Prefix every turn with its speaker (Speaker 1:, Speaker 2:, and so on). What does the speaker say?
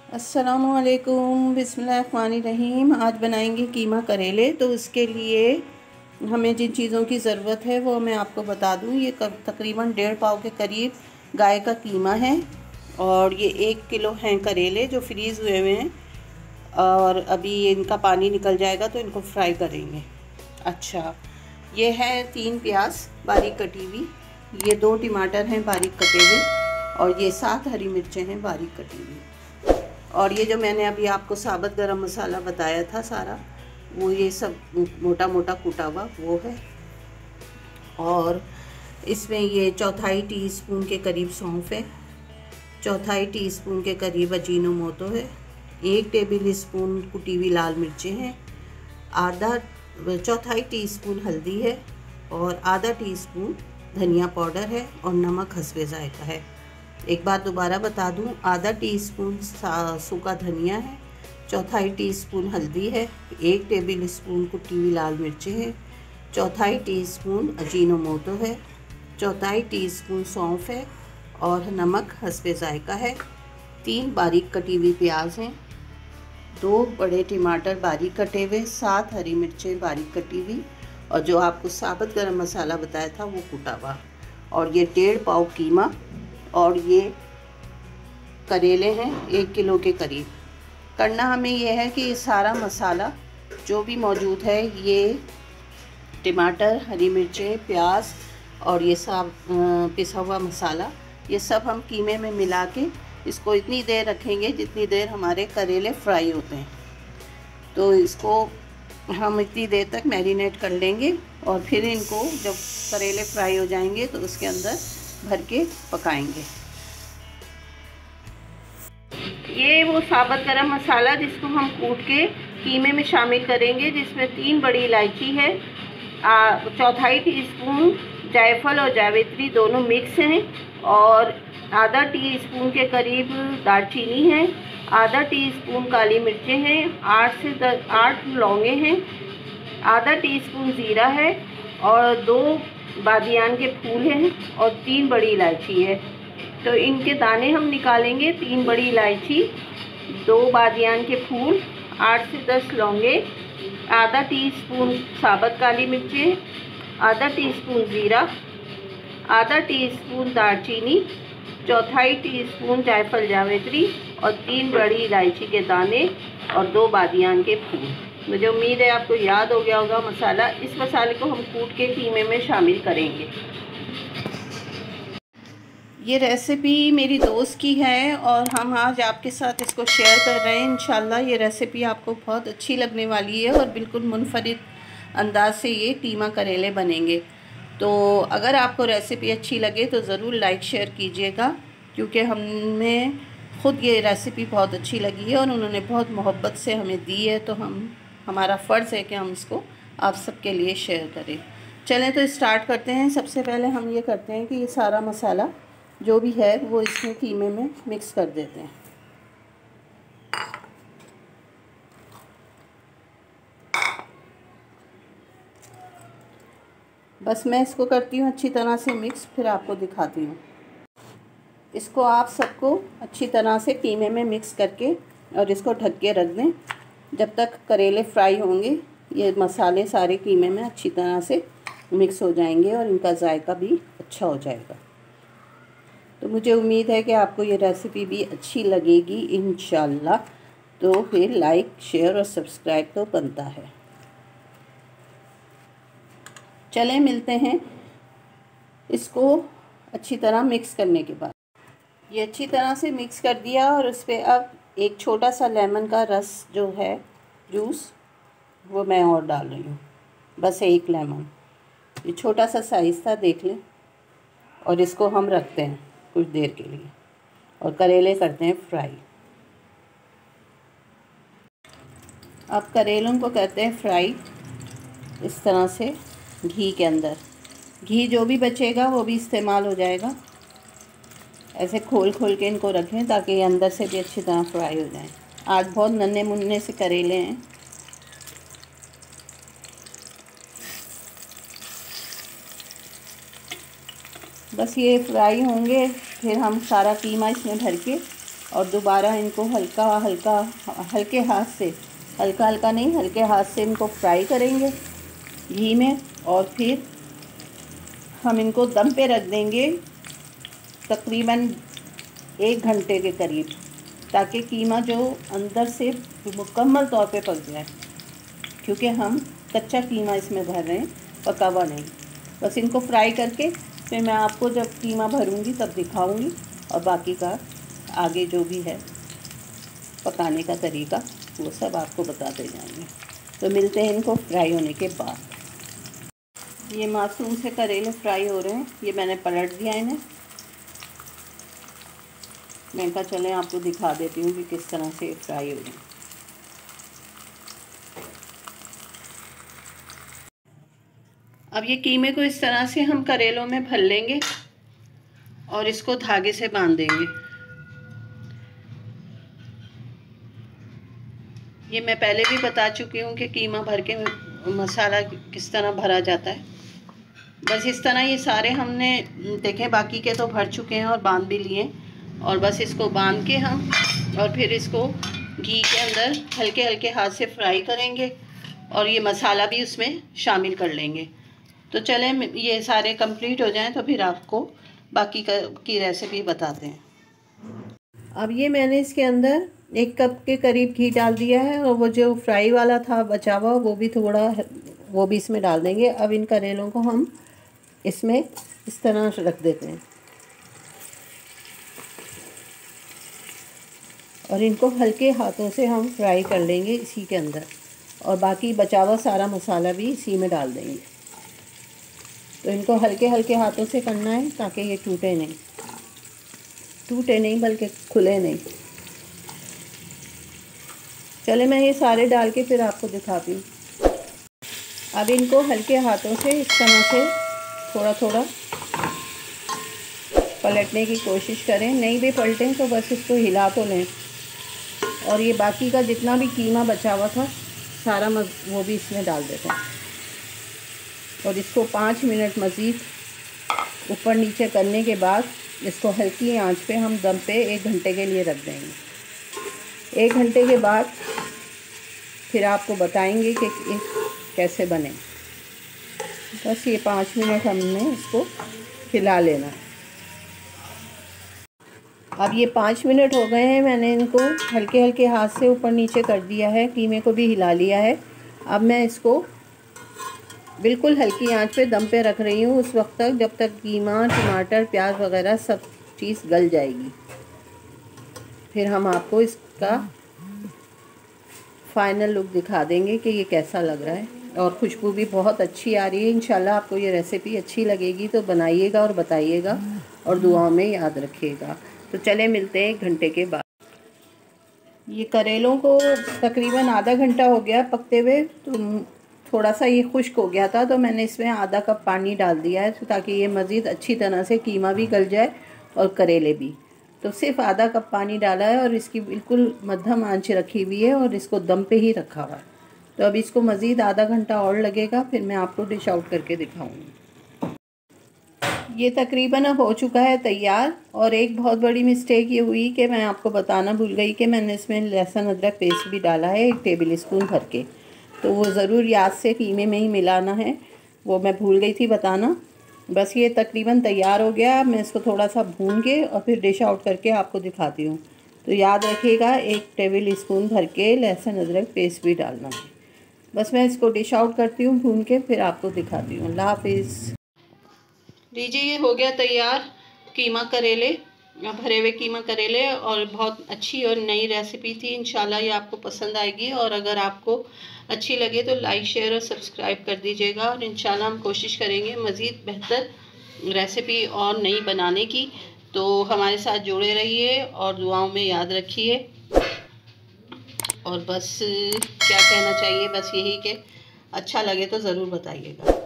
Speaker 1: अस्सलामुअलैकुम बिस्मिल्लाहिर्रहमानिर्रहीम। आज बनाएंगे कीमा करेले। तो उसके लिए हमें जिन चीज़ों की ज़रूरत है वो मैं आपको बता दूं। ये तकरीबन 1.5 पाव के करीब गाय का कीमा है और ये 1 किलो हैं करेले जो फ्रीज़ हुए हुए हैं और अभी इनका पानी निकल जाएगा तो इनको फ्राई करेंगे। अच्छा, ये है 3 प्याज बारीक कटी हुई, ये 2 टमाटर हैं बारीक कटे हुए और ये 7 हरी मिर्चें हैं बारीक कटी हुई। और ये जो मैंने अभी आपको साबुत गरम मसाला बताया था सारा, वो ये सब मोटा मोटा कूटा हुआ वो है। और इसमें ये 1/4 टीस्पून के करीब सौंफ है, 1/4 टीस्पून के करीब अजीनोमोटो है, 1 टेबल स्पून कुटी हुई लाल मिर्चें हैं, आधा 1/4 टीस्पून हल्दी है और आधा टीस्पून धनिया पाउडर है और नमक हस्बे जायका है। एक बार दोबारा बता दूं, आधा टीस्पून सूखा धनिया है, 1/4 टीस्पून हल्दी है, 1 टेबल स्पून कुटी हुई लाल मिर्चें हैं, 1/4 टीस्पून अजीनोमोटो है, 1/4 टीस्पून सौंफ है और नमक हस्बे जायका है। 3 बारीक कटी हुई प्याज हैं, 2 बड़े टमाटर बारीक कटे हुए, 7 हरी मिर्चें बारीक कटी हुई और जो आपको साबुत गरम मसाला बताया था वो कूटा हुआ। और ये 1.5 पाव कीमा और ये करेले हैं 1 किलो के करीब। करना हमें ये है कि ये सारा मसाला जो भी मौजूद है, ये टमाटर, हरी मिर्चें, प्याज और ये सब पिसा हुआ मसाला, ये सब हम कीमे में मिला के इसको इतनी देर रखेंगे जितनी देर हमारे करेले फ्राई होते हैं। तो इसको हम इतनी देर तक मैरिनेट कर लेंगे और फिर इनको जब करेले फ्राई हो जाएंगे तो उसके अंदर भर के पकाएंगे। ये वो साबुत गरम मसाला जिसको हम कूट के कीमे में शामिल करेंगे, जिसमें 3 बड़ी इलायची है, 1/4 टीस्पून जायफल और जावित्री दोनों मिक्स हैं और आधा टीस्पून के करीब दालचीनी है, आधा टीस्पून काली मिर्चें हैं, 8 लौंगे हैं, आधा टीस्पून ज़ीरा है और 2 बादियान के फूल हैं और 3 बड़ी इलायची है। तो इनके दाने हम निकालेंगे। 3 बड़ी इलायची, 2 बादियान के फूल, 8 से 10 लौंगे, आधा टीस्पून साबुत काली मिर्चें, आधा टीस्पून ज़ीरा, आधा टीस्पून दालचीनी, 1/4 टीस्पून जायफल जावित्री और 3 बड़ी इलायची के दाने और 2 बादियान के फूल। मुझे उम्मीद है आपको याद हो गया होगा मसाला। इस मसाले को हम कूट के कीमे में शामिल करेंगे। ये रेसिपी मेरी दोस्त की है और हम आज आपके साथ इसको शेयर कर रहे हैं। इंशाल्लाह ये रेसिपी आपको बहुत अच्छी लगने वाली है और बिल्कुल मुनफरिद अंदाज से ये कीमा करेले बनेंगे। तो अगर आपको रेसिपी अच्छी लगे तो ज़रूर लाइक शेयर कीजिएगा, क्योंकि हमें ख़ुद ये रेसिपी बहुत अच्छी लगी है और उन्होंने बहुत मोहब्बत से हमें दी है, तो हमारा फ़र्ज़ है कि हम इसको आप सबके लिए शेयर करें। चलें तो स्टार्ट करते हैं। सबसे पहले हम ये करते हैं कि ये सारा मसाला जो भी है वो इसमें कीमे में मिक्स कर देते हैं। बस मैं इसको करती हूँ अच्छी तरह से मिक्स, फिर आपको दिखाती हूँ। इसको आप सबको अच्छी तरह से कीमे में मिक्स करके और इसको ढक के रख दें जब तक करेले फ्राई होंगे। ये मसाले सारे कीमे में अच्छी तरह से मिक्स हो जाएंगे और इनका जायका भी अच्छा हो जाएगा। तो मुझे उम्मीद है कि आपको ये रेसिपी भी अच्छी लगेगी इंशाल्लाह। तो फिर लाइक शेयर और सब्सक्राइब तो बनता है। चलें मिलते हैं इसको अच्छी तरह मिक्स करने के बाद। ये अच्छी तरह से मिक्स कर दिया और उस पर अब एक छोटा सा लेमन का रस जो है, जूस, वो मैं और डाल रही हूँ। बस 1 लेमन, ये छोटा सा साइज़ था, देख लें। और इसको हम रखते हैं कुछ देर के लिए और करेले करते हैं फ्राई। अब करेलों को करते हैं फ्राई इस तरह से घी के अंदर। घी जो भी बचेगा वो भी इस्तेमाल हो जाएगा। ऐसे खोल खोल के इनको रखें ताकि ये अंदर से भी अच्छी तरह फ्राई हो जाएं। आज बहुत नन्हे मुन्ने से करेले हैं। बस ये फ्राई होंगे, फिर हम सारा कीमा इसमें भर के और दोबारा इनको हल्के हाथ से, हल्का नहीं, हल्के हाथ से इनको फ्राई करेंगे घी में। और फिर हम इनको दम पे रख देंगे तकरीबन 1 घंटे के करीब, ताकि कीमा जो अंदर से मुकम्मल तौर पे पक जाए, क्योंकि हम कच्चा कीमा इसमें भर रहे हैं, पका हुआ नहीं। बस इनको फ्राई करके फिर मैं आपको जब कीमा भरूंगी तब दिखाऊंगी, और बाकी का आगे जो भी है पकाने का तरीका वो सब आपको बताते जाएंगे। तो मिलते हैं इनको फ्राई होने के बाद। ये मासूम से करेले फ्राई हो रहे हैं, ये मैंने पलट दिया इन्हें। मैं कहा चलें आपको दिखा देती हूँ कि किस तरह से फ्राई हो रहे हैं। अब ये कीमे को इस तरह से हम करेलों में भर लेंगे और इसको धागे से बांध देंगे। ये मैं पहले भी बता चुकी हूँ कि कीमा भर के मसाला किस तरह भरा जाता है। बस इस तरह ये सारे हमने देखे, बाकी के तो भर चुके हैं और बांध भी लिए। और बस इसको बांध के हम और फिर इसको घी के अंदर हल्के हल्के हाथ से फ्राई करेंगे और ये मसाला भी उसमें शामिल कर लेंगे। तो चलें ये सारे कंप्लीट हो जाएं तो फिर आपको बाकी की रेसिपी बताते हैं। अब ये मैंने इसके अंदर 1 कप के करीब घी डाल दिया है, और वो जो फ्राई वाला था बचा हुआ वो भी इसमें डाल देंगे। अब इन करेलों को हम इसमें इस तरह रख देते हैं और इनको हल्के हाथों से हम फ्राई कर लेंगे इसी के अंदर, और बाकी बचा हुआ सारा मसाला भी इसी में डाल देंगे। तो इनको हल्के हल्के हाथों से करना है ताकि ये टूटे नहीं बल्कि खुले नहीं। चले मैं ये सारे डाल के फिर आपको दिखाती हूँ। अब इनको हल्के हाथों से इस तरह से थोड़ा थोड़ा पलटने की कोशिश करें, नहीं भी पलटें तो बस इसको हिला तो लें। और ये बाकी का जितना भी कीमा बचा हुआ था सारा वो भी इसमें डाल देते हैं और इसको 5 मिनट मज़ीद ऊपर नीचे करने के बाद इसको हल्की आंच पे हम दम पे 1 घंटे के लिए रख देंगे। 1 घंटे के बाद फिर आपको बताएंगे कि कैसे बने। बस ये 5 मिनट हमने इसको हिला लेना है। अब ये 5 मिनट हो गए हैं, मैंने इनको हल्के हल्के हाथ से ऊपर नीचे कर दिया है, कीमे को भी हिला लिया है। अब मैं इसको बिल्कुल हल्की आंच पे दम पे रख रही हूँ उस वक्त तक जब तक कीमा, टमाटर, प्याज वगैरह सब चीज़ गल जाएगी। फिर हम आपको इसका फाइनल लुक दिखा देंगे कि ये कैसा लग रहा है। और खुशबू भी बहुत अच्छी आ रही है। इंशाल्लाह आपको ये रेसिपी अच्छी लगेगी तो बनाइएगा और बताइएगा और दुआओं में याद रखिएगा। तो चले मिलते हैं 1 घंटे के बाद। ये करेलों को तकरीबन आधा घंटा हो गया पकते हुए, तो थोड़ा सा ये खुश्क हो गया था तो मैंने इसमें आधा कप पानी डाल दिया है ताकि ये मज़ीद अच्छी तरह से कीमा भी गल जाए और करेले भी। तो सिर्फ आधा कप पानी डाला है और इसकी बिल्कुल मध्यम आंच रखी हुई है और इसको दम पे ही रखा हुआ है। तो अब इसको मज़ीद आधा घंटा और लगेगा, फिर मैं आपको डिश आउट करके दिखाऊंगी। ये तकरीबन अब हो चुका है तैयार। और एक बहुत बड़ी मिस्टेक ये हुई कि मैं आपको बताना भूल गई कि मैंने इसमें लहसुन अदरक पेस्ट भी डाला है 1 टेबल स्पून भर के, तो वो ज़रूर याद से कीमे में ही मिलाना है, वो मैं भूल गई थी बताना। बस ये तकरीबन तैयार हो गया। मैं इसको थोड़ा सा भून के और फिर डिश आउट करके आपको दिखाती हूँ। तो याद रखिएगा 1 टेबल स्पून भर के लहसुन अदरक पेस्ट भी डालना है। बस मैं इसको डिश आउट करती हूँ भून के, फिर आपको दिखाती हूँ। अल्लाह हाफिज़। लीजिए ये हो गया तैयार कीमा करेले, भरे हुए कीमा करेले, और बहुत अच्छी और नई रेसिपी थी। इंशाल्लाह ये आपको पसंद आएगी, और अगर आपको अच्छी लगे तो लाइक, शेयर और सब्सक्राइब कर दीजिएगा। और इंशाल्लाह हम कोशिश करेंगे मज़ीद बेहतर रेसिपी और नई बनाने की। तो हमारे साथ जुड़े रहिए और दुआओं में याद रखिए। और बस क्या कहना चाहिए, बस यही कि अच्छा लगे तो ज़रूर बताइएगा।